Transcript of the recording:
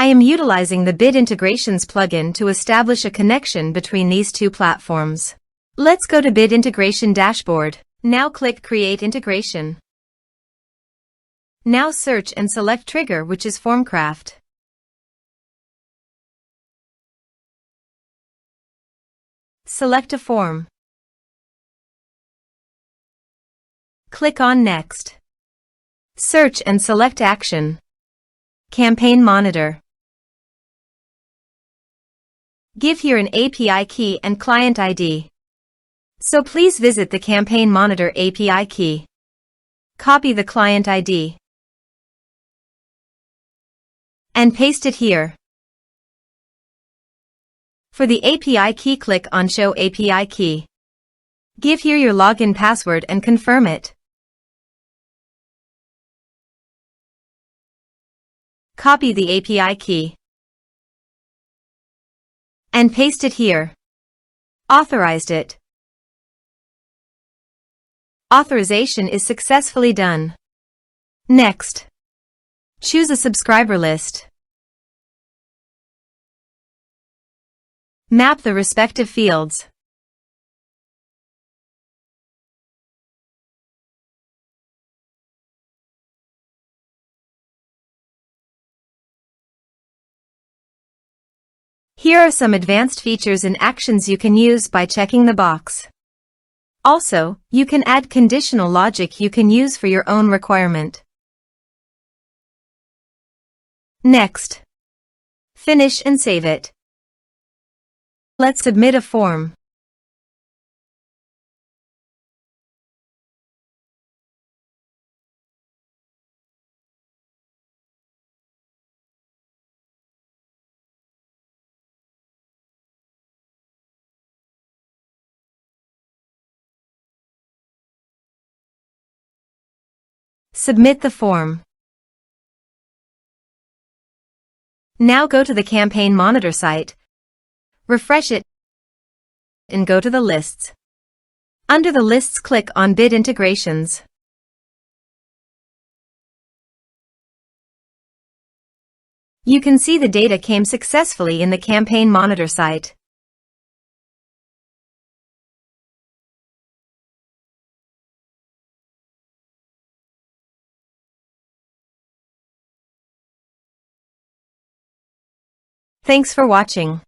I am utilizing the Bid Integrations plugin to establish a connection between these two platforms. Let's go to Bid Integration Dashboard. Now click Create Integration. Now search and select Trigger, which is FormCraft. Select a form. Click on Next. Search and select Action. Campaign Monitor. Give here an API key and client ID. So please visit the Campaign Monitor API key. Copy the client ID and paste it here. For the API key, click on Show API Key. Give here your login password and confirm it. Copy the API key and paste it here. Authorized it. Authorization is successfully done. Next, choose a subscriber list. Map the respective fields. Here are some advanced features and actions you can use by checking the box. Also, you can add conditional logic you can use for your own requirement. Next, finish and save it. Let's submit a form. Submit the form. Now go to the Campaign Monitor site, refresh it, and go to the lists. Under the lists, click on Bid Integrations. You can see the data came successfully in the Campaign Monitor site. Thanks for watching.